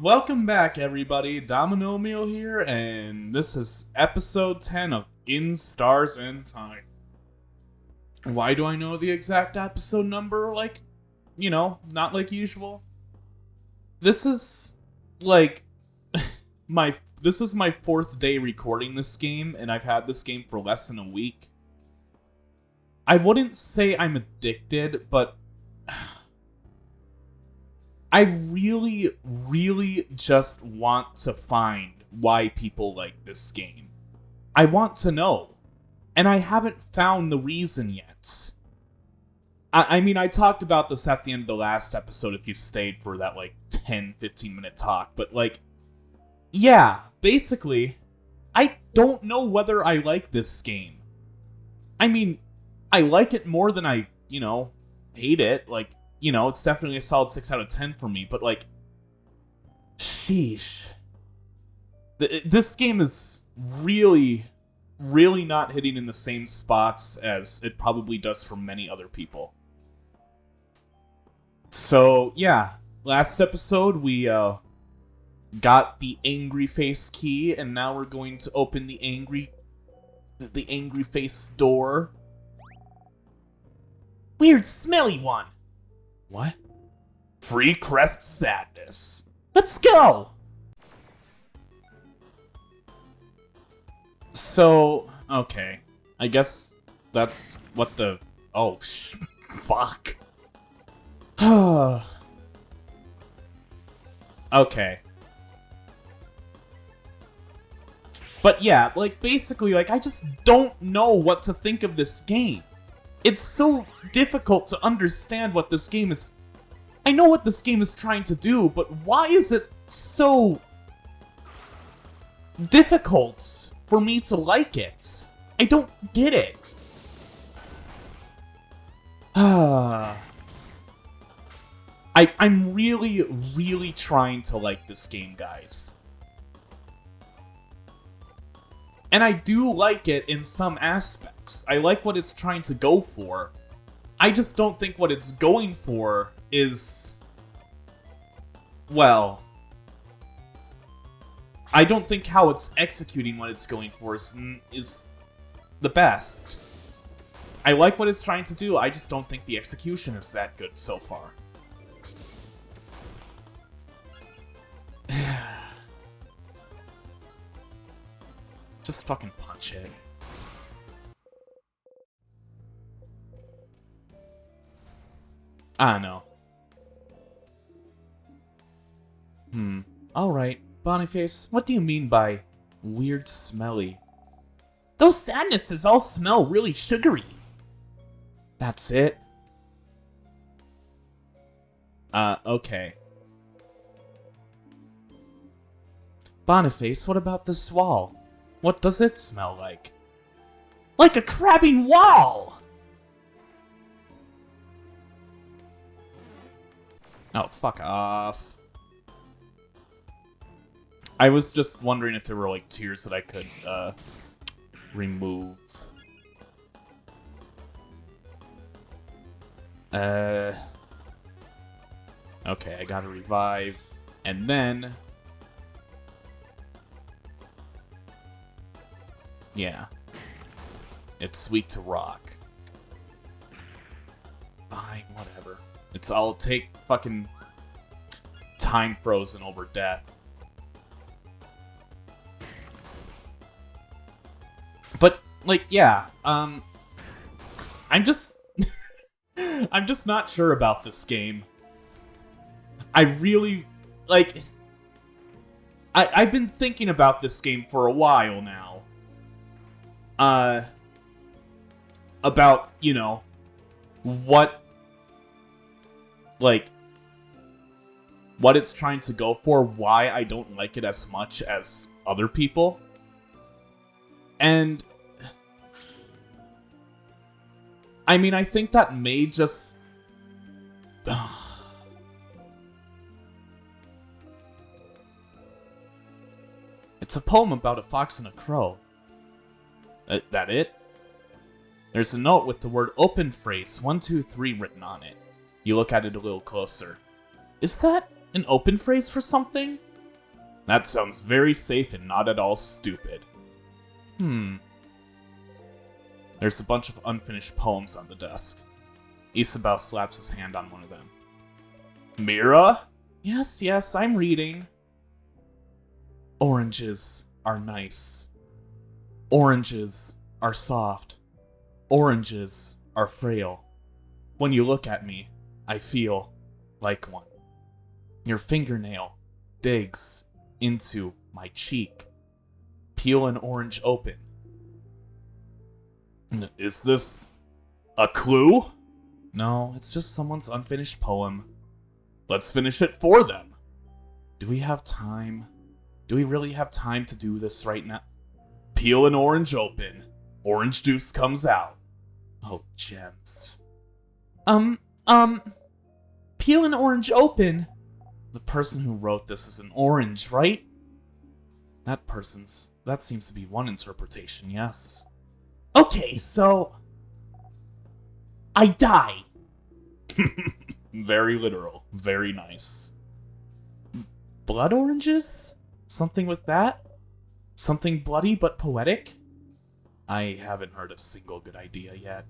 Welcome back, everybody. Dominomial here, and this is episode 10 of In Stars and Time. Why do I know the exact episode number? Not like usual. This is, this is my fourth day recording this game, and I've had this game for less than a week. I wouldn't say I'm addicted, but I really, really just want to find why people like this game. I want to know. And I haven't found the reason yet. I talked about this at the end of the last episode if you stayed for that, 10, 15-minute talk. But, basically, I don't know whether I like this game. I like it more than I, hate it. It's definitely a solid 6 out of 10 for me, but, sheesh. This game is really, really not hitting in the same spots as it probably does for many other people. So, yeah. Last episode, we, got the angry face key, and now we're going to open the angry face door. Weird, smelly one. What? Free crest sadness. Let's go! So, okay. I guess that's what the... Oh, fuck. Okay. But yeah, basically, I just don't know what to think of this game. It's so difficult to understand what this game is... I know what this game is trying to do, but why is it so difficult for me to like it? I don't get it. I'm really, really trying to like this game, guys. And I do like it in some aspects. I like what it's trying to go for. I just don't think what it's going for is... Well... I don't think how it's executing what it's going for is the best. I like what it's trying to do, I just don't think the execution is that good so far. Just fucking punch it. I know. Alright, Boniface, what do you mean by weird smelly? Those sadnesses all smell really sugary. That's it? Okay. Boniface, what about this wall? What does it smell like? Like a crabbing wall! Oh, fuck off. I was just wondering if there were, tears that I could, remove. Okay, I gotta revive. And then... Yeah. It's weak to rock. Fine, whatever. I'll take fucking time frozen over death. But, yeah, I'm just... I'm just not sure about this game. I really, I've been thinking about this game for a while now. About, what it's trying to go for, why I don't like it as much as other people. And I think that may just... It's a poem about a fox and a crow. That it? There's a note with the word open phrase 1, 2, 3 written on it. You look at it a little closer. Is that An open phrase for something? That sounds very safe and not at all stupid. There's a bunch of unfinished poems on the desk. Isabel slaps his hand on one of them. Mira? Yes, I'm reading. Oranges are nice. Oranges are soft. Oranges are frail. When you look at me, I feel like one. Your fingernail digs into my cheek. Peel an orange open. Is this a clue? No, it's just someone's unfinished poem. Let's finish it for them. Do we have time? Do we really have time to do this right now? Peel an orange open. Orange juice comes out. Oh, gems. Peel an orange open. The person who wrote this is an orange, right? That seems to be one interpretation, yes. Okay, so I die. Very literal. Very nice. Blood oranges? Something with that? Something bloody but poetic? I haven't heard a single good idea yet.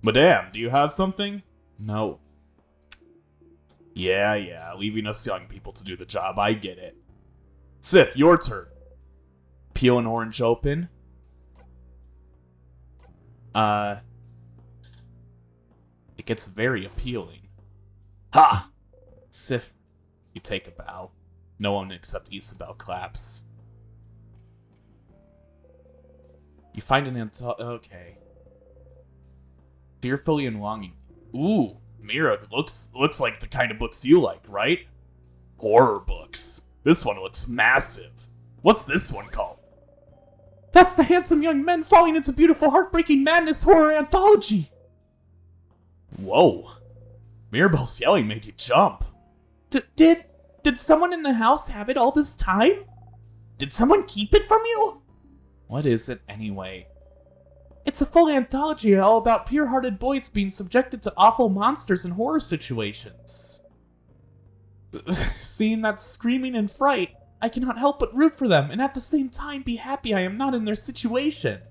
Madame, do you have something? No. Yeah, leaving us young people to do the job, I get it. Sif, your turn. Peel an orange open. It gets very appealing. Ha! Sif, you take a bow. No one except Isabel claps. You find an okay. Fearfully and longing. Ooh, Mira, looks like the kind of books you like, right? Horror books. This one looks massive. What's this one called? That's the Handsome Young Men Falling into Beautiful Heartbreaking Madness Horror Anthology. Whoa. Mirabelle's yelling made you jump. Did someone in the house have it all this time? Did someone keep it from you? What is it anyway? It's a full anthology all about pure-hearted boys being subjected to awful monsters and horror situations. Seeing that screaming and fright, I cannot help but root for them and at the same time be happy I am not in their situation.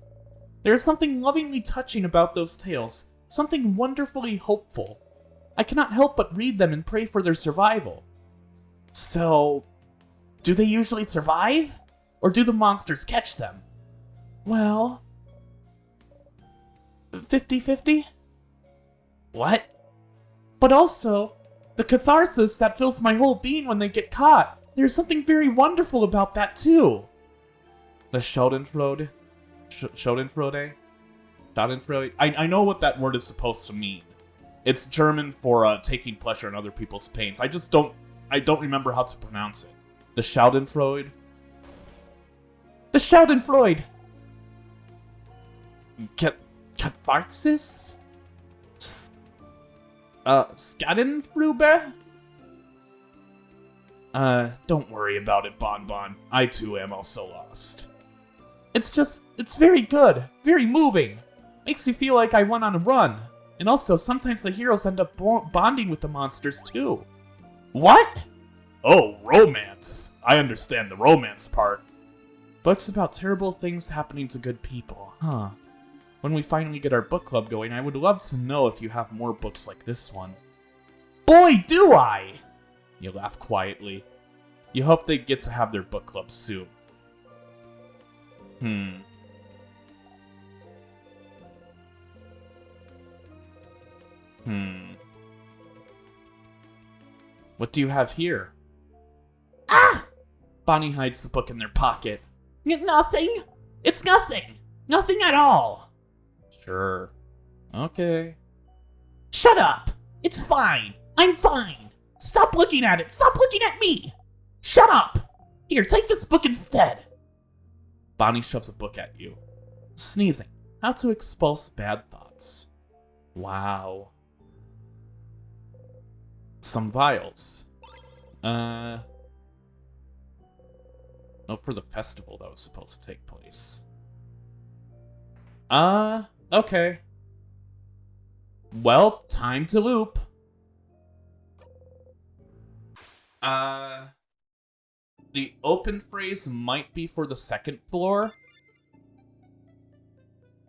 There is something lovingly touching about those tales, something wonderfully hopeful. I cannot help but read them and pray for their survival. So, do they usually survive? Or do the monsters catch them? Well, 50-50? What? But also, the catharsis that fills my whole being when they get caught. There's something very wonderful about that too. The Schadenfreude? Schadenfreude? Schadenfreude? I know what that word is supposed to mean. It's German for taking pleasure in other people's pains. I don't remember how to pronounce it. The Schadenfreude? The Schadenfreude! Catharsis? Schadenfreude? Don't worry about it, Bon. I too am also lost. It's very good, very moving. Makes me feel like I went on a run. And also, sometimes the heroes end up bonding with the monsters too. What? Oh, romance. I understand the romance part. Books about terrible things happening to good people, huh? When we finally get our book club going, I would love to know if you have more books like this one. Boy, do I! You laugh quietly. You hope they get to have their book club soon. What do you have here? Ah! Bonnie hides the book in their pocket. Nothing! It's nothing! Nothing at all! Sure. Okay. Shut up! It's fine! I'm fine! Stop looking at it! Stop looking at me! Shut up! Here, take this book instead! Bonnie shoves a book at you. Sneezing. How to expulse bad thoughts. Wow. Some vials. Oh, for the festival that was supposed to take place. Okay. Well, time to loop. The open phrase might be for the second floor.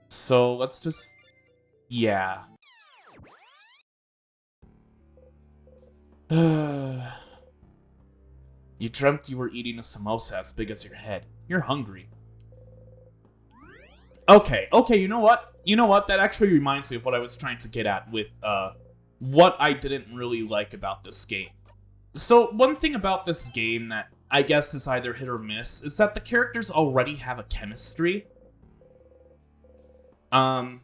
So let's just... yeah. You dreamt you were eating a samosa as big as your head. You're hungry. Okay, you know what? That actually reminds me of what I was trying to get at with, what I didn't really like about this game. So, one thing about this game that I guess is either hit or miss is that the characters already have a chemistry. All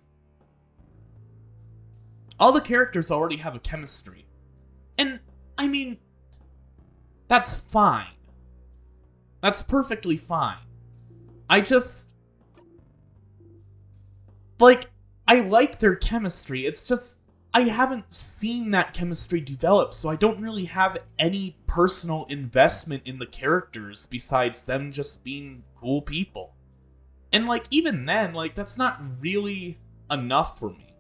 the characters already have a chemistry. And, I mean, that's fine. That's perfectly fine. I just... like, I like their chemistry, it's just... I haven't seen that chemistry develop, so I don't really have any personal investment in the characters besides them just being cool people. And, like, even then, like, that's not really enough for me.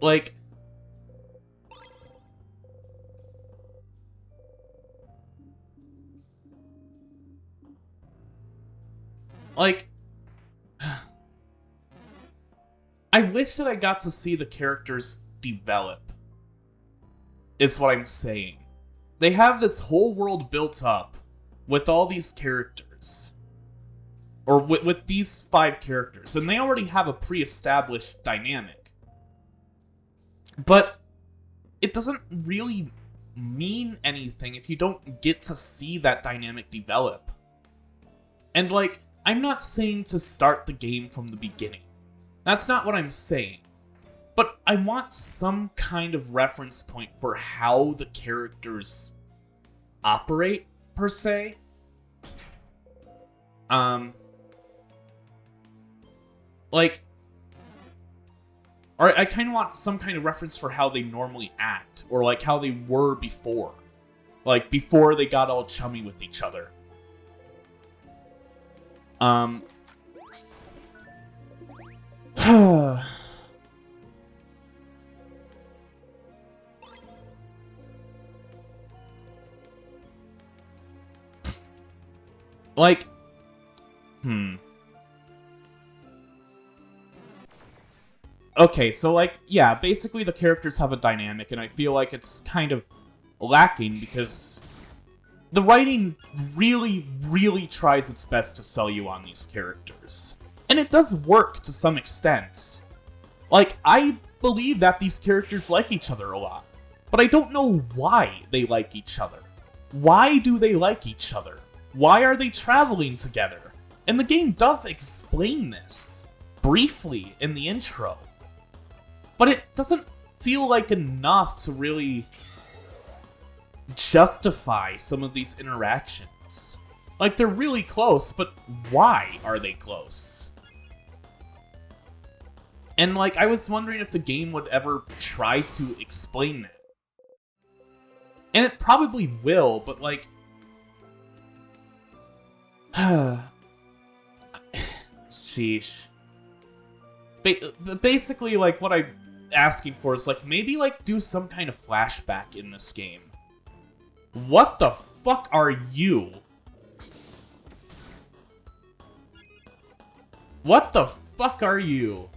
Like... like... I wish that I got to see the characters develop, is what I'm saying. They have this whole world built up with all these characters. Or with these 5 characters, and they already have a pre-established dynamic. But it doesn't really mean anything if you don't get to see that dynamic develop. And, like, I'm not saying to start the game from the beginning. That's not what I'm saying. But I want some kind of reference point for how the characters operate, per se. Like, or I kind of want some kind of reference for how they normally act, or like how they were before. Like, before they got all chummy with each other. Like, okay, so like, yeah, basically the characters have a dynamic, and I feel like it's kind of lacking because the writing really, really tries its best to sell you on these characters. And it does work to some extent. Like, I believe that these characters like each other a lot, but I don't know why they like each other. Why do they like each other? Why are they traveling together? And the game does explain this briefly in the intro. But it doesn't feel like enough to really justify some of these interactions. Like, they're really close, but why are they close? And, like, I was wondering if the game would ever try to explain that. And it probably will, but, like... sheesh. Basically, like, what I'm asking for is, like, maybe, like, do some kind of flashback in this game. What the fuck are you? What the fuck are you?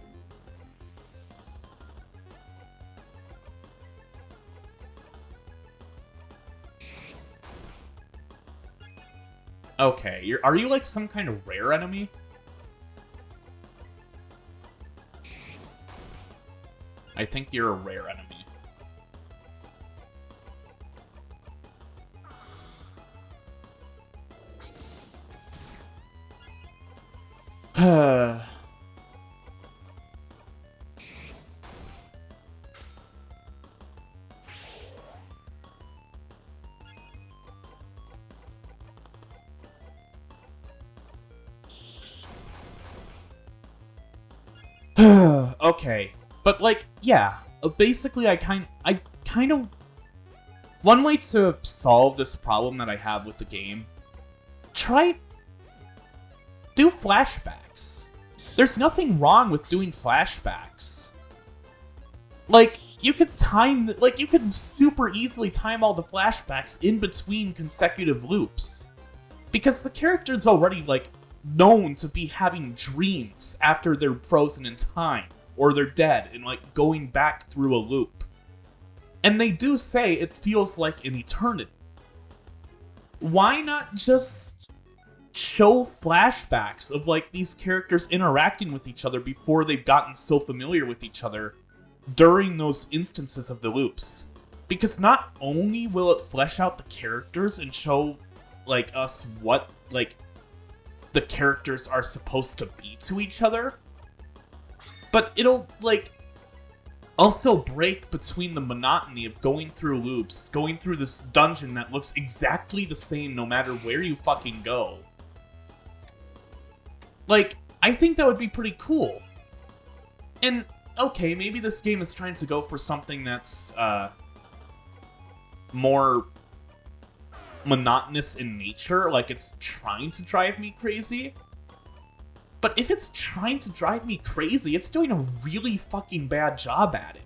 Okay, are you like some kind of rare enemy? I think you're a rare enemy. Okay, but like, yeah, basically I kind of... one way to solve this problem that I have with the game, do flashbacks. There's nothing wrong with doing flashbacks. Like, you could time, like, you could super easily time all the flashbacks in between consecutive loops. Because the character's already, like, known to be having dreams after they're frozen in time, or they're dead, and, like, going back through a loop. And they do say it feels like an eternity. Why not just show flashbacks of, like, these characters interacting with each other before they've gotten so familiar with each other during those instances of the loops? Because not only will it flesh out the characters and show, like, us what, like, the characters are supposed to be to each other, but it'll, like, also break between the monotony of going through loops, going through this dungeon that looks exactly the same no matter where you fucking go. Like, I think that would be pretty cool. And, okay, maybe this game is trying to go for something that's, more monotonous in nature, like it's trying to drive me crazy. But if it's trying to drive me crazy, it's doing a really fucking bad job at it.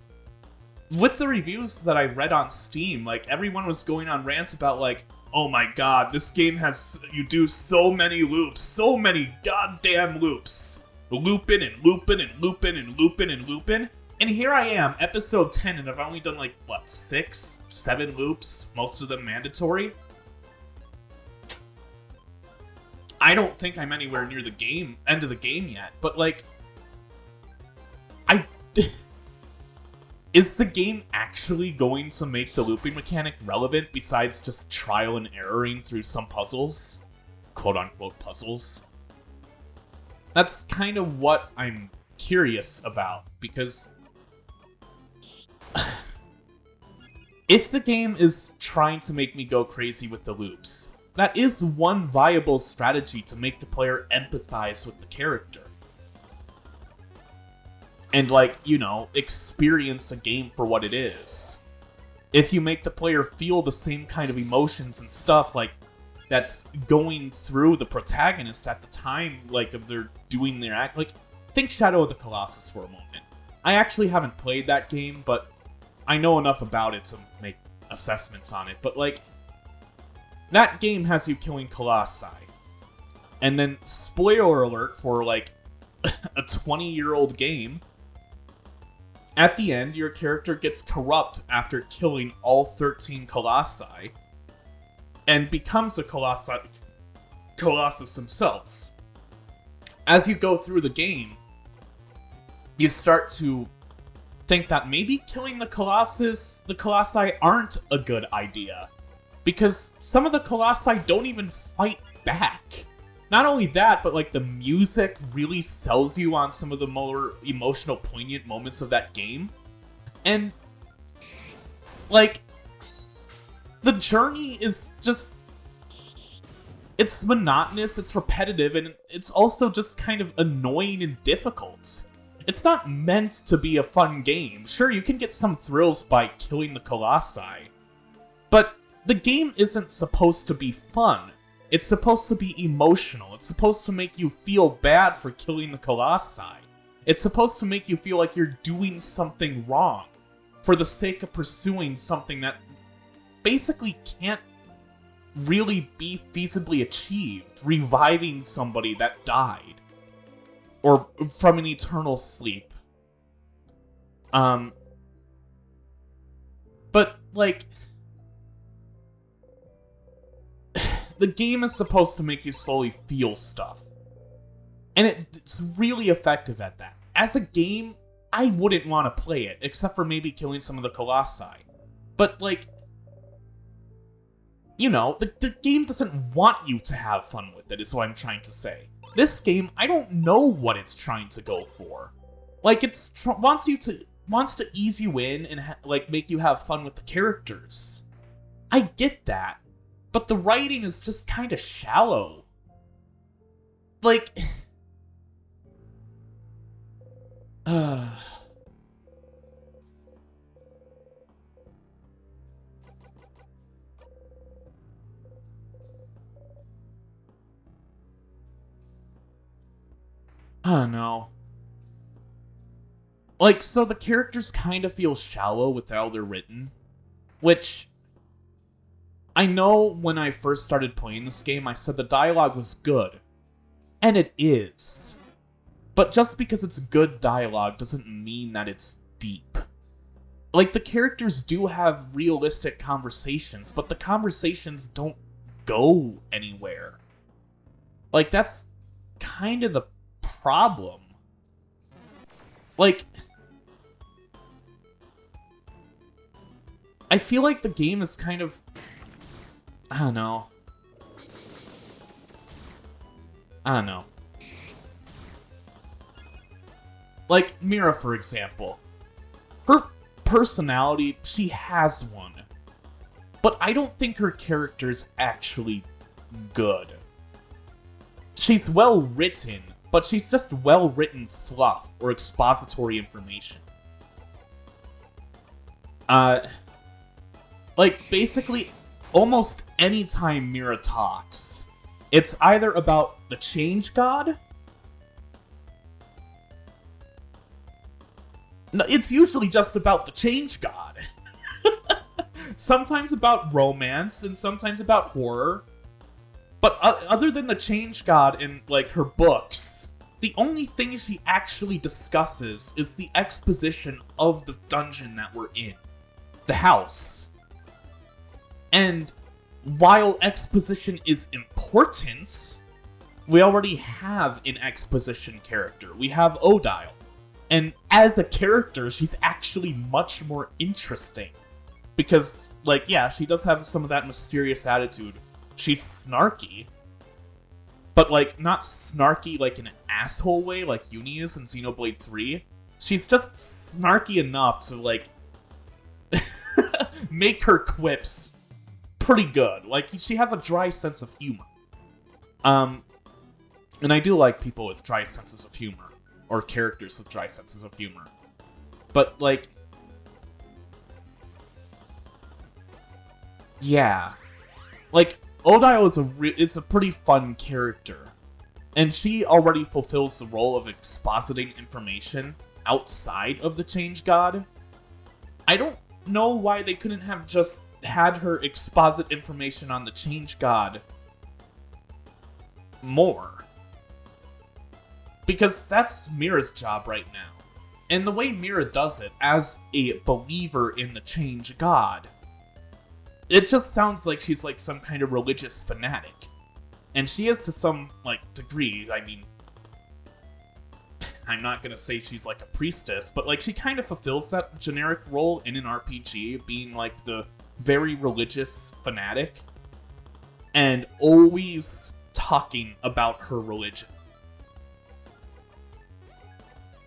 With the reviews that I read on Steam, like, everyone was going on rants about, like, oh my god, this game has, you do so many loops, so many goddamn loops. Looping and looping and looping and looping and looping. And here I am, episode 10, and I've only done, like, what, 6, 7 loops? Most of them mandatory? I don't think I'm anywhere near the end of the game yet, but, like, is the game actually going to make the looping mechanic relevant besides just trial and erroring through some puzzles? Quote-unquote puzzles. That's kind of what I'm curious about, because if the game is trying to make me go crazy with the loops, that is one viable strategy to make the player empathize with the character. And, like, you know, experience a game for what it is. If you make the player feel the same kind of emotions and stuff, like, that's going through the protagonist at the time, like, of their doing their act. Like, think Shadow of the Colossus for a moment. I actually haven't played that game, but I know enough about it to make assessments on it. But, like, that game has you killing Colossi. And then, spoiler alert for, like, a 20-year-old game, at the end, your character gets corrupt after killing all 13 Colossi, and becomes a Colossus themselves. As you go through the game, you start to think that maybe killing the Colossi aren't a good idea. Because some of the Colossi don't even fight back. Not only that, but, like, the music really sells you on some of the more emotional, poignant moments of that game. And, like, the journey is just, it's monotonous, it's repetitive, and it's also just kind of annoying and difficult. It's not meant to be a fun game. Sure, you can get some thrills by killing the Colossi, but the game isn't supposed to be fun. It's supposed to be emotional. It's supposed to make you feel bad for killing the Colossi. It's supposed to make you feel like you're doing something wrong for the sake of pursuing something that basically can't really be feasibly achieved, reviving somebody that died. Or from an eternal sleep. But, like, the game is supposed to make you slowly feel stuff. And it's really effective at that. As a game, I wouldn't want to play it, except for maybe killing some of the Colossi. But, like, you know, the game doesn't want you to have fun with it, is what I'm trying to say. This game, I don't know what it's trying to go for. Like, wants to ease you in and, like, make you have fun with the characters. I get that. But the writing is just kind of shallow. Like, I don't know. Like, so the characters kind of feel shallow with how they're written, which I know when I first started playing this game, I said the dialogue was good, and it is. But just because it's good dialogue doesn't mean that it's deep. Like, the characters do have realistic conversations, but the conversations don't go anywhere. Like, that's kind of the problem. Like, I feel like the game is kind of, I don't know. Like, Mira, for example. Her personality, she has one. But I don't think her character's actually good. She's well written, but she's just well written fluff or expository information. Like, basically, almost any time Mira talks, it's either about the Change God. No, it's usually just about the Change God. Sometimes about romance, and sometimes about horror. But other than the Change God in, like, her books, the only thing she actually discusses is the exposition of the dungeon that we're in. The house. And while exposition is important, we already have an exposition character. We have Odile. And as a character, she's actually much more interesting. Because, like, yeah, she does have some of that mysterious attitude. She's snarky. But, like, not snarky like in an asshole way like Uni is in Xenoblade 3. She's just snarky enough to, like, make her quips pretty good. Like, she has a dry sense of humor. And I do like people with dry senses of humor. Or characters with dry senses of humor. But, like, yeah. Like, Odile is a pretty fun character. And she already fulfills the role of expositing information outside of the Change God. I don't know why they couldn't have just had her exposit information on the Change God more. Because that's Mira's job right now. And the way Mira does it, as a believer in the Change God, it just sounds like she's like some kind of religious fanatic. And she is to some, like, degree. I mean, I'm not gonna say she's like a priestess, but like she kind of fulfills that generic role in an RPG, being like the very religious fanatic. And always talking about her religion.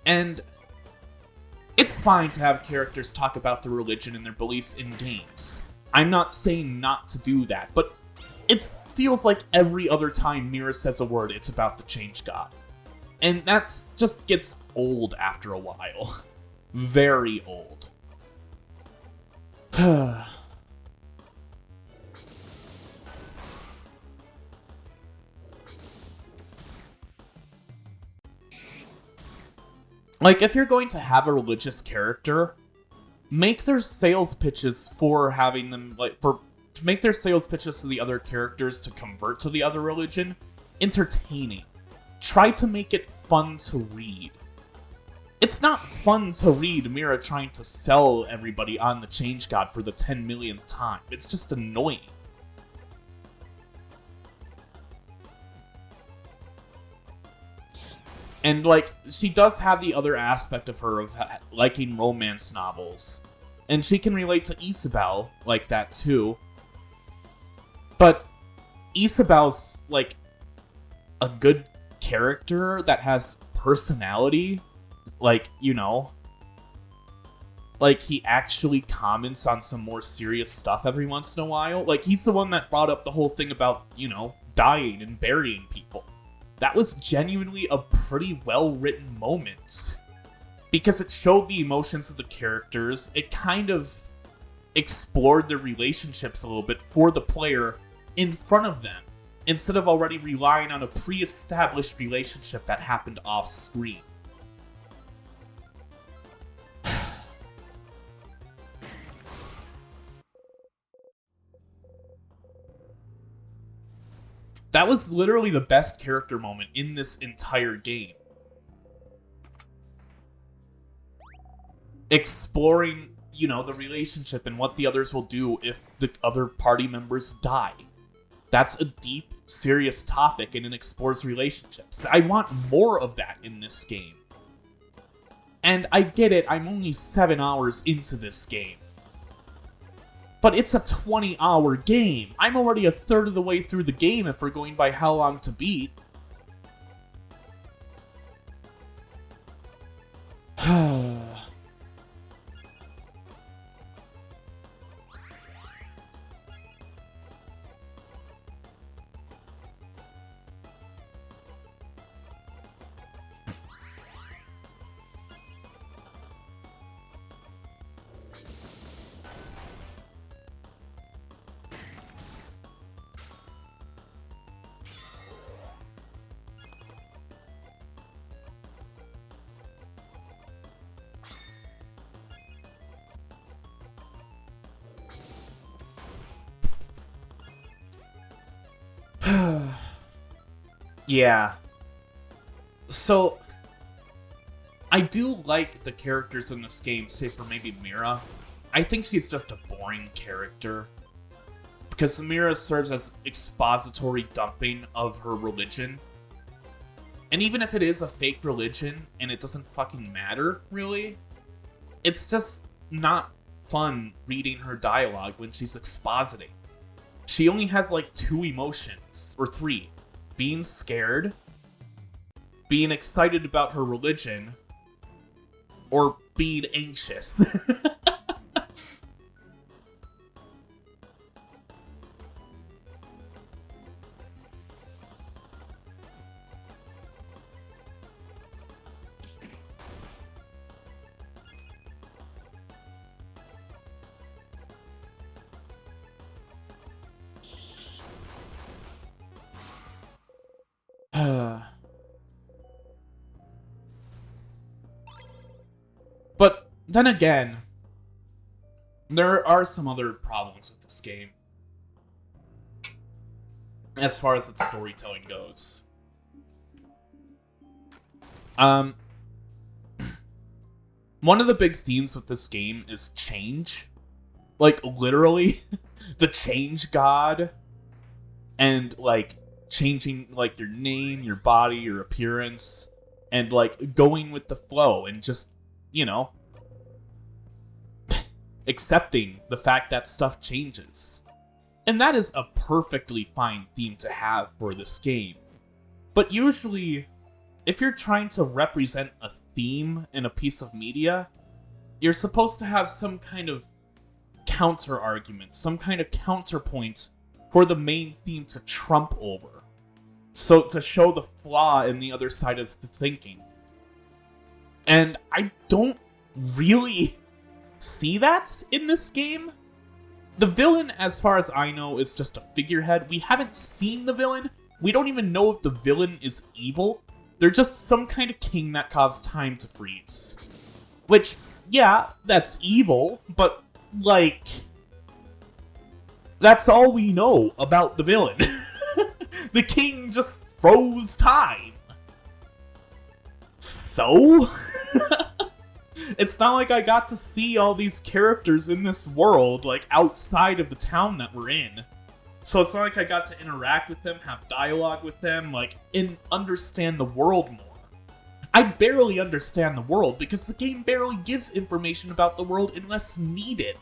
And it's fine to have characters talk about their religion and their beliefs in games. I'm not saying not to do that, but it feels like every other time Mira says a word, it's about the Change God. And that just gets old after a while. Very old. Like, if you're going to have a religious character, make their sales pitches for having them, like, make their sales pitches to the other characters to convert to the other religion entertaining. Try to make it fun to read. It's not fun to read Mira trying to sell everybody on the Change God for the 10 millionth time. It's just annoying. And, like, she does have the other aspect of her of liking romance novels. And she can relate to Isabelle like that, too. But Isabelle's, like, a good character that has personality. Like, you know. Like, he actually comments on some more serious stuff every once in a while. Like, he's the one that brought up the whole thing about, you know, dying and burying people. That was genuinely a pretty well-written moment. Because it showed the emotions of the characters, it kind of explored their relationships a little bit for the player in front of them, instead of already relying on a pre-established relationship that happened off-screen. That was literally the best character moment in this entire game. Exploring, you know, the relationship and what the others will do if the other party members die. That's a deep, serious topic, and it explores relationships. I want more of that in this game. And I get it, I'm only 7 hours into this game. But it's a 20-hour game. I'm already a third of the way through the game if we're going by how long to beat. Yeah. So, I do like the characters in this game, save for maybe Mira. I think she's just a boring character. Because Mira serves as expository dumping of her religion. And even if it is a fake religion, and it doesn't fucking matter, really, it's just not fun reading her dialogue when she's expositing. She only has like 2 emotions, or 3. Being scared, being excited about her religion, or being anxious. But then again, there are some other problems with this game as far as its storytelling goes. One of the big themes with this game is change. Like, literally, the change god, and, like, changing, like, your name, your body, your appearance, and, like, going with the flow, and just, you know, accepting the fact that stuff changes. And that is a perfectly fine theme to have for this game. But usually, if you're trying to represent a theme in a piece of media, you're supposed to have some kind of counter-argument, some kind of counterpoint for the main theme to trump over. So, to show the flaw in the other side of the thinking. And I don't really see that in this game. The villain, as far as I know, is just a figurehead. We haven't seen the villain. We don't even know if the villain is evil. They're just some kind of king that caused time to freeze. Which, yeah, that's evil, but, like, that's all we know about the villain. The king just froze time. So? It's not like I got to see all these characters in this world, like, outside of the town that we're in. So it's not like I got to interact with them, have dialogue with them, like, and understand the world more. I barely understand the world because the game barely gives information about the world unless needed.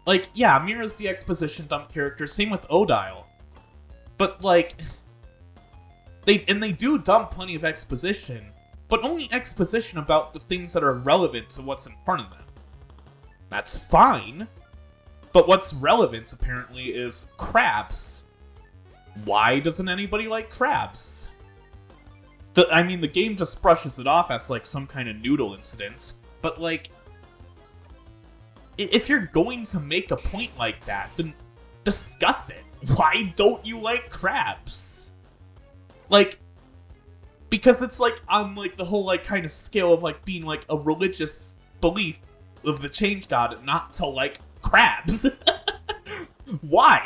Like, yeah, Mira's the exposition dump character, same with Odile. But, like, they do dump plenty of exposition, but only exposition about the things that are relevant to what's in front of them. That's fine, but what's relevant, apparently, is crabs. Why doesn't anybody like crabs? I mean, the game just brushes it off as, like, some kind of noodle incident, but, like, if you're going to make a point like that, then discuss it. Why don't you like crabs? Like, because it's, like, on, like, the whole, like, kind of scale of, like, being, like, a religious belief of the change god not to like crabs. Why?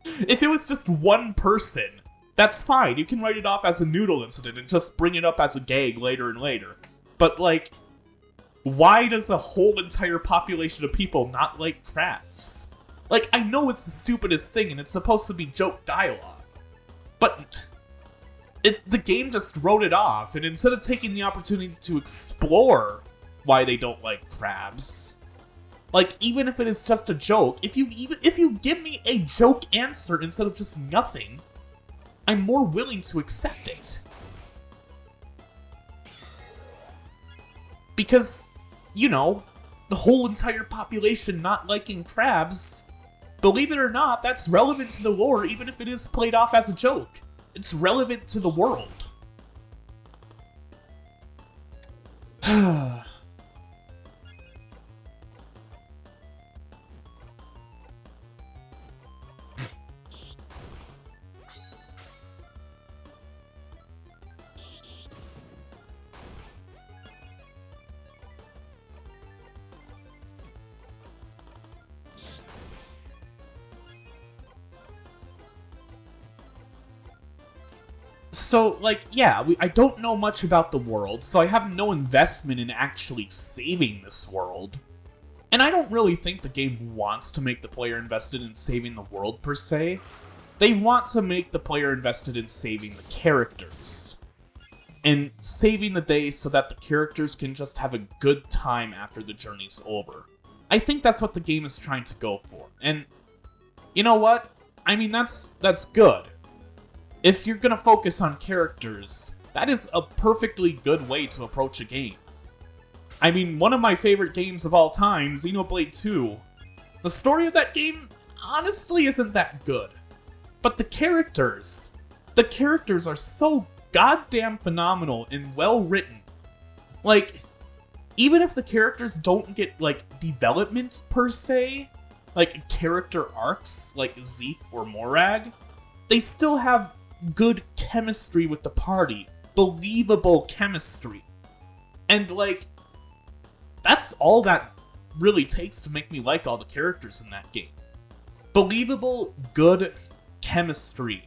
If it was just one person, that's fine. You can write it off as a noodle incident and just bring it up as a gag later and later. But, like, why does a whole entire population of people not like crabs? Like, I know it's the stupidest thing and it's supposed to be joke dialogue, but the game just wrote it off, and instead of taking the opportunity to explore why they don't like crabs, like, even if it is just a joke, if you give me a joke answer instead of just nothing, I'm more willing to accept it. Because, you know, the whole entire population not liking crabs, believe it or not, that's relevant to the lore, even if it is played off as a joke. It's relevant to the world. So, like, yeah, I don't know much about the world, so I have no investment in actually saving this world. And I don't really think the game wants to make the player invested in saving the world, per se. They want to make the player invested in saving the characters. And saving the day so that the characters can just have a good time after the journey's over. I think that's what the game is trying to go for. And, you know what? I mean, that's good. If you're gonna focus on characters, that is a perfectly good way to approach a game. I mean, one of my favorite games of all time, Xenoblade 2, the story of that game honestly isn't that good. But the characters are so goddamn phenomenal and well written. Like, even if the characters don't get, like, development per se, like character arcs, like Zeke or Morag, they still have good chemistry with the party. Believable chemistry. And, like, that's all that really takes to make me like all the characters in that game. Believable, good chemistry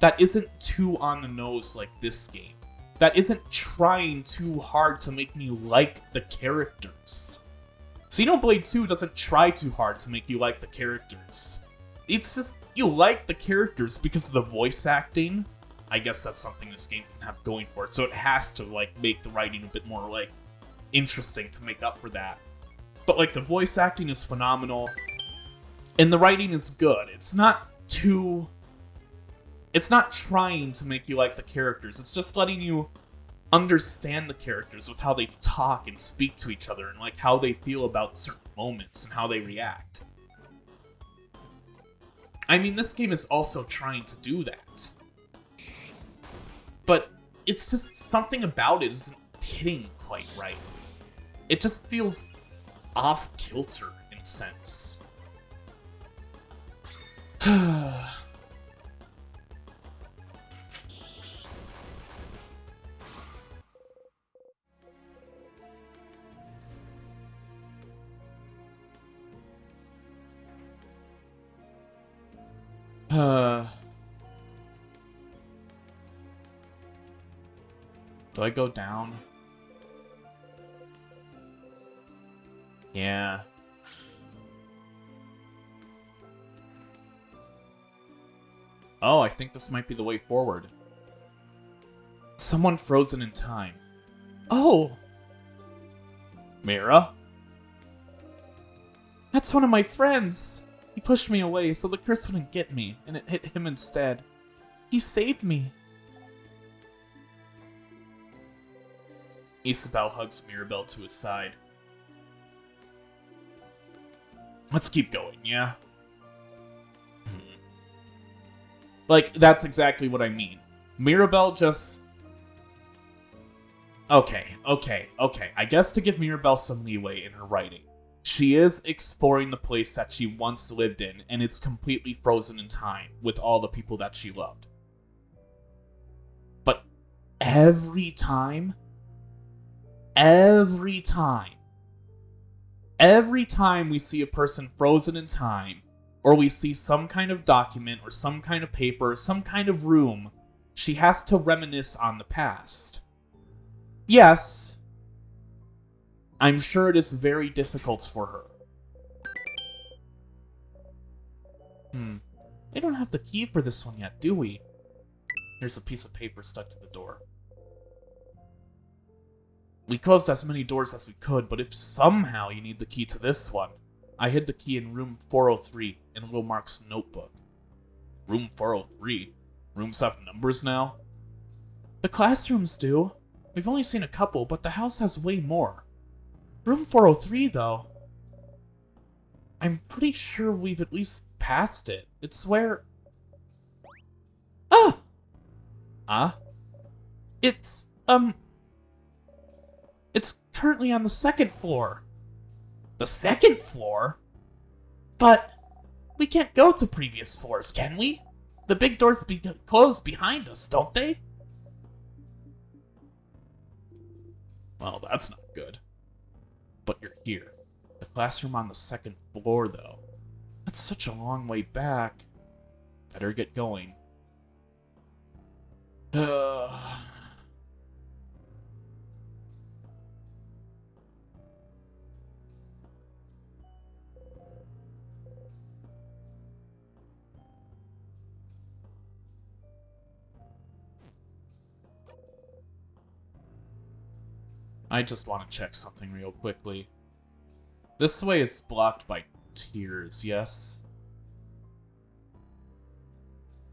that isn't too on the nose like this game. That isn't trying too hard to make me like the characters. Xenoblade 2 doesn't try too hard to make you like the characters. It's just, you like the characters because of the voice acting. I guess that's something this game doesn't have going for it, so it has to, like, make the writing a bit more, like, interesting to make up for that. But, like, the voice acting is phenomenal, and the writing is good. It's not trying to make you like the characters, it's just letting you understand the characters with how they talk and speak to each other, and, like, how they feel about certain moments and how they react. I mean, this game is also trying to do that. But it's just something about it isn't hitting quite right. It just feels off-kilter in a sense. Do I go down? Yeah. Oh, I think this might be the way forward. Someone frozen in time. Oh! Mira? That's one of my friends! He pushed me away so the curse wouldn't get me, and it hit him instead. He saved me. Isabelle hugs Mirabelle to his side. Let's keep going, yeah? Like, that's exactly what I mean. Mirabelle just... Okay. I guess to give Mirabelle some leeway in her writing. She is exploring the place that she once lived in, and it's completely frozen in time with all the people that she loved. But every time Every time we see a person frozen in time, or we see some kind of document, or some kind of paper, or some kind of room, she has to reminisce on the past. Yes, I'm sure it is very difficult for her. We don't have the key for this one yet, do we? There's a piece of paper stuck to the door. We closed as many doors as we could, but if somehow you need the key to this one, I hid the key in room 403 in Little Mark's notebook. Room 403? Rooms have numbers now? The classrooms do. We've only seen a couple, but the house has way more. Room 403, though. I'm pretty sure we've at least passed it. It's where... Ah! Ah? It's currently on the second floor. The second floor? But we can't go to previous floors, can we? The big doors close behind us, don't they? Well, that's not good. But you're here. The classroom on the second floor, though. That's such a long way back. Better get going. I just want to check something real quickly. This way is blocked by tears, yes?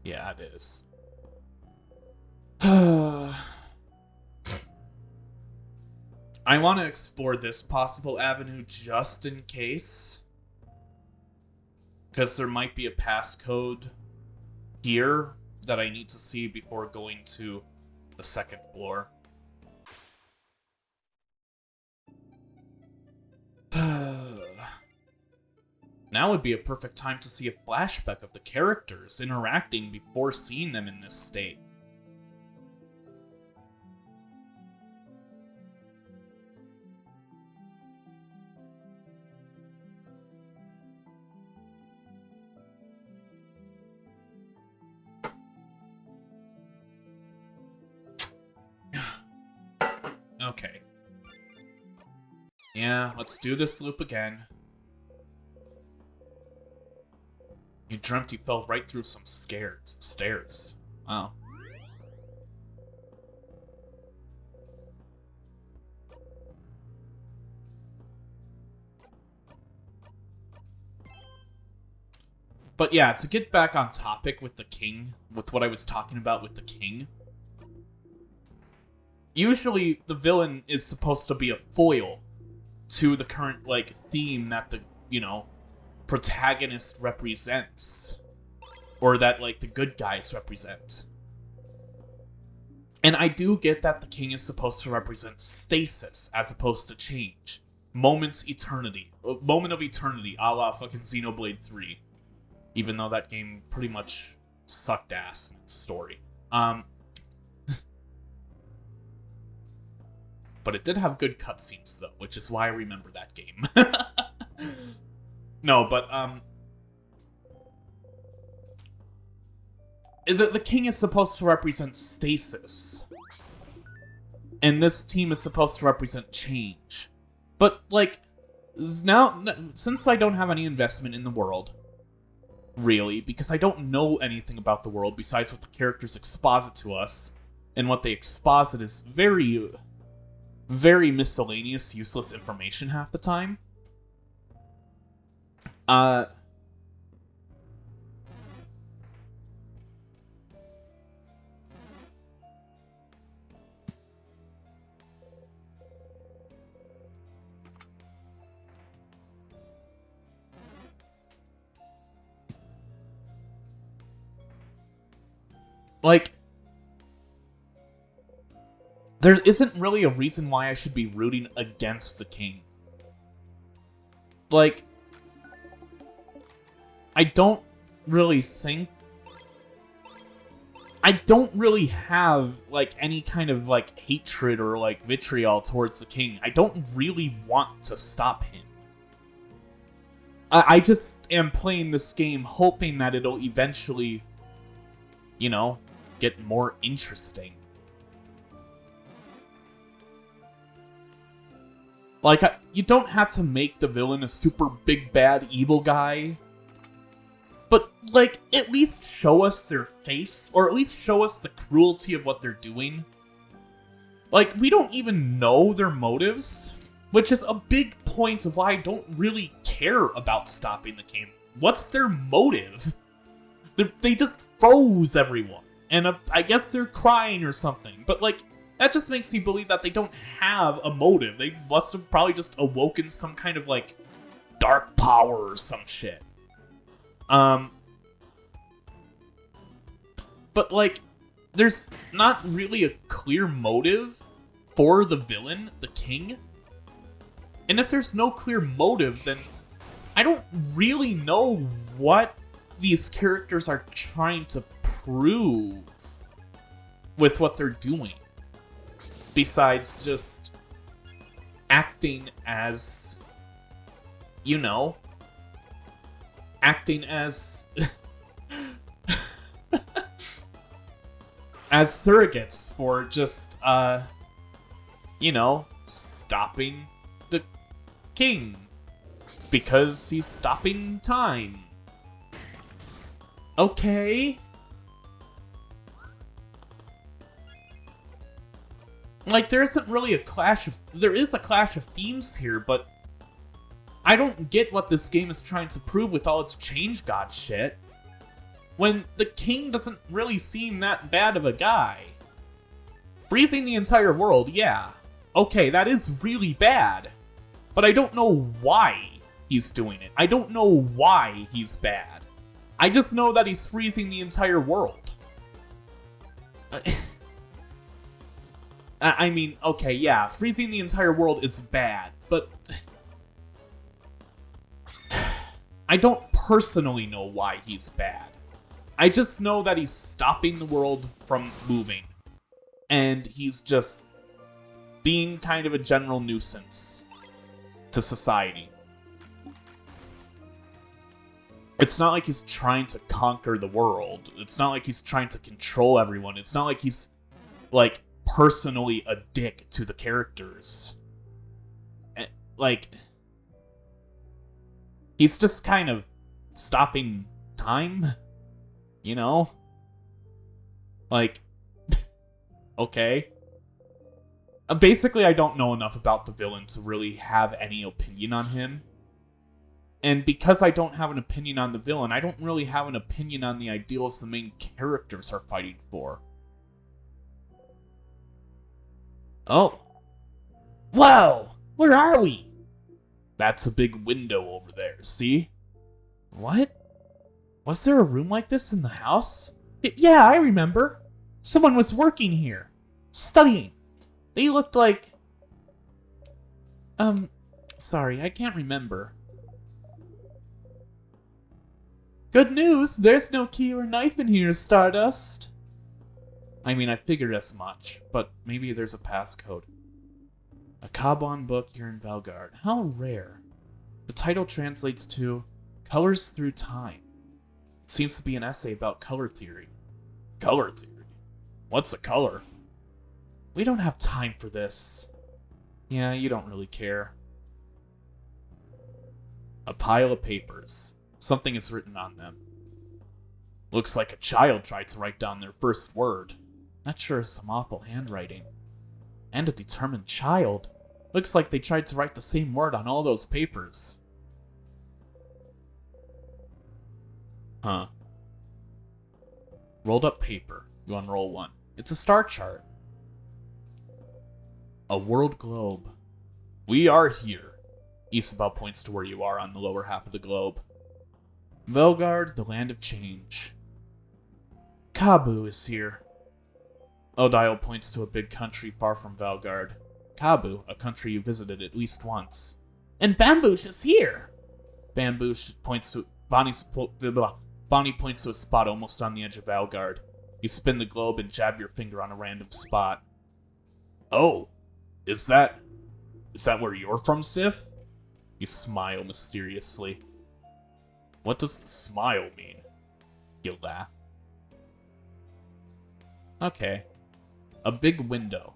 Yeah, it is. I want to explore this possible avenue just in case. Because there might be a passcode here that I need to see before going to the second floor. Now would be a perfect time to see a flashback of the characters interacting before seeing them in this state. Okay. Yeah, let's do this loop again. You dreamt you fell right through some stairs. Wow. But yeah, to get back on topic with the king, with what I was talking about with the king, usually the villain is supposed to be a foil to the current, like, theme that the, protagonist represents, or that, like, the good guys represent. And I do get that the king is supposed to represent stasis as opposed to change. Moment of eternity, a la fucking Xenoblade 3. Even though that game pretty much sucked ass in its story. But it did have good cutscenes, though, which is why I remember that game. No, but, the king is supposed to represent stasis. And this team is supposed to represent change. But, like, now, since I don't have any investment in the world, really, because I don't know anything about the world besides what the characters exposit to us, and what they exposit is very, very miscellaneous, useless information half the time. Like, there isn't really a reason why I should be rooting against the king. Like, I don't really have, like, any kind of, like, hatred or, like, vitriol towards the king. I don't really want to stop him. I just am playing this game hoping that it'll eventually, you know, get more interesting. Like, you don't have to make the villain a super big bad evil guy, but, like, at least show us their face, or at least show us the cruelty of what they're doing. Like, we don't even know their motives, which is a big point of why I don't really care about stopping the game. What's their motive? They just froze everyone, and I guess they're crying or something, but, like, that just makes me believe that they don't have a motive. They must have probably just awoken some kind of, like, dark power or some shit. But, like, there's not really a clear motive for the villain, the king. And if there's no clear motive, then I don't really know what these characters are trying to prove with what they're doing. Besides just acting as, you know, acting as as surrogates for just, you know, stopping the king because he's stopping time. Okay. Like, there isn't really a clash of... There is a clash of themes here, but I don't get what this game is trying to prove with all its change god shit. When the king doesn't really seem that bad of a guy. Freezing the entire world, yeah. Okay, that is really bad. But I don't know why he's doing it. I don't know why he's bad. I just know that he's freezing the entire world. I mean, okay, yeah, freezing the entire world is bad, but I don't personally know why he's bad. I just know that he's stopping the world from moving, and he's just being kind of a general nuisance to society. It's not like he's trying to conquer the world. It's not like he's trying to control everyone. It's not like he's, like, personally a dick to the characters. Like, he's just kind of stopping time, you know? Like, okay. Basically, I don't know enough about the villain to really have any opinion on him. And because I don't have an opinion on the villain, I don't really have an opinion on the ideals the main characters are fighting for. Oh. Whoa! Where are we? That's a big window over there, see? What? Was there a room like this in the house? Yeah, I remember. Someone was working here. Studying. They looked like... sorry, I can't remember. Good news, there's no key or knife in here, Stardust. I mean, I figured as much, but maybe there's a passcode. A Kaban book here in Valgard. How rare. The title translates to Colors Through Time. It seems to be an essay about color theory. Color theory? What's a color? We don't have time for this. Yeah, you don't really care. A pile of papers. Something is written on them. Looks like a child tried to write down their first word. Not sure it's some awful handwriting. And a determined child. Looks like they tried to write the same word on all those papers. Huh. Rolled up paper. You unroll one. It's a star chart. A world globe. We are here. Isabel points to where you are on the lower half of the globe. Velgard, the land of change. Kabu is here. Odile points to a big country far from Valgard. Kabu, a country you visited at least once. And Bamboosh is here! Bamboosh points to... Bonnie points to a spot almost on the edge of Valgard. You spin the globe and jab your finger on a random spot. Oh, is that where you're from, Sif? You smile mysteriously. What does the smile mean? You laugh. Okay. A big window.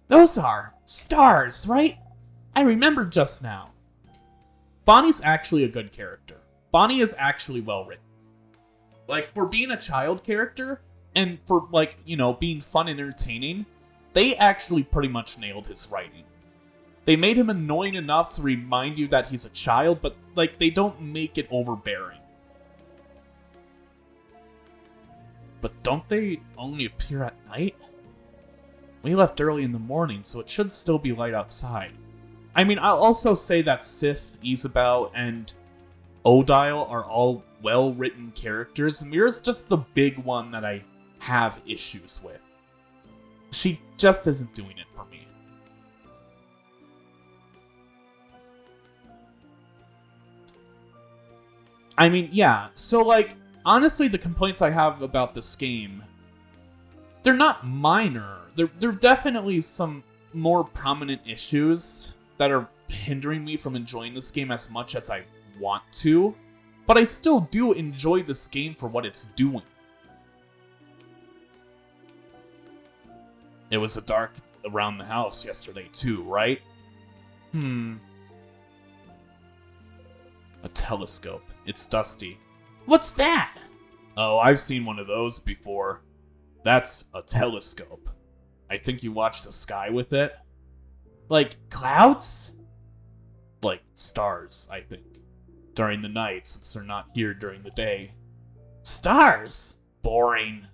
Those are stars, right? I remember just now. Bonnie's actually a good character. Bonnie is actually well written. Like, for being a child character, and for, like, you know, being fun and entertaining, they actually pretty much nailed his writing. They made him annoying enough to remind you that he's a child, but, like, they don't make it overbearing. But don't they only appear at night? We left early in the morning, so it should still be light outside. I mean, I'll also say that Sif, Isabel, and Odile are all well-written characters. Mira's just the big one that I have issues with. She just isn't doing it for me. I mean, yeah, so, like, honestly, the complaints I have about this game, they're not minor. They're definitely some more prominent issues that are hindering me from enjoying this game as much as I want to, but I still do enjoy this game for what it's doing. It was dark around the house yesterday too, right? A telescope. It's dusty. What's that? Oh, I've seen one of those before. That's a telescope. I think you watch the sky with it. Like clouds? Like stars, I think. During the night, since they're not here during the day. Stars? Boring.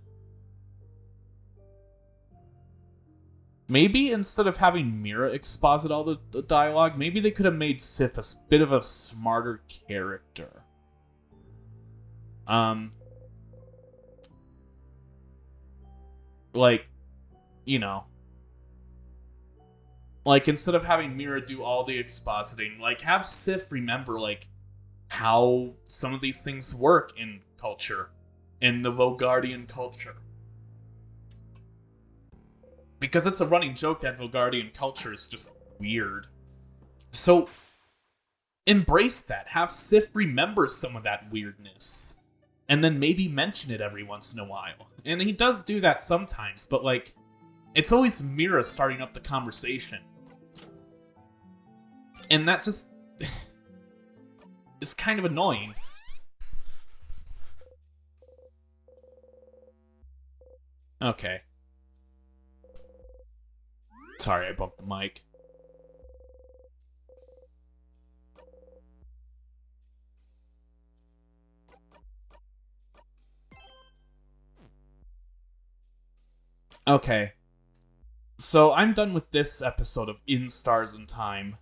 Maybe instead of having Mira exposit all the dialogue, maybe they could have made Sif a bit of a smarter character. Like, you know. Like, instead of having Mira do all the expositing, like, have Sif remember, like, how some of these things work in culture. In the Vogardian culture. Because it's a running joke that Vogardian culture is just weird. So, embrace that. Have Sif remember some of that weirdness. And then maybe mention it every once in a while. And he does do that sometimes, but, like, it's always Mira starting up the conversation. And that just is kind of annoying. Okay. Sorry, I bumped the mic. Okay. So I'm done with this episode of In Stars and Time.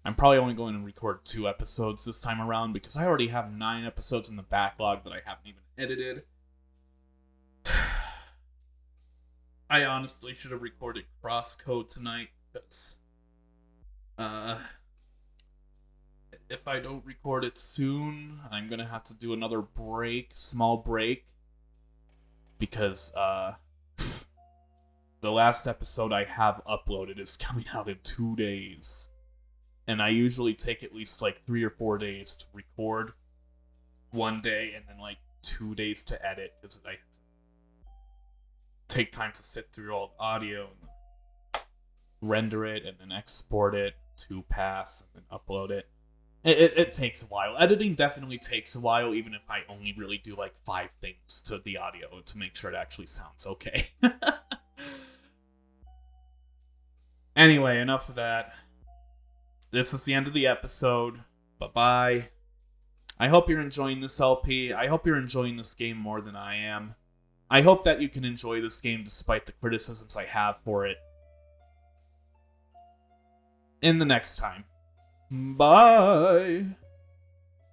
I'm probably only going to record 2 episodes this time around because I already have 9 episodes in the backlog that I haven't even edited. I honestly should have recorded Crosscode tonight because if I don't record it soon, I'm gonna have to do another small break, because the last episode I have uploaded is coming out in 2 days. And I usually take at least like 3 or 4 days to record, 1 day, and then like 2 days to edit, because I take time to sit through all the audio and render it and then export it to pass and then upload it. It takes a while. Editing definitely takes a while, even if I only really do like 5 things to the audio to make sure it actually sounds okay. Anyway, enough of that. This is the end of the episode. Bye-bye. I hope you're enjoying this LP. I hope you're enjoying this game more than I am. I hope that you can enjoy this game despite the criticisms I have for it. In the next time. Bye!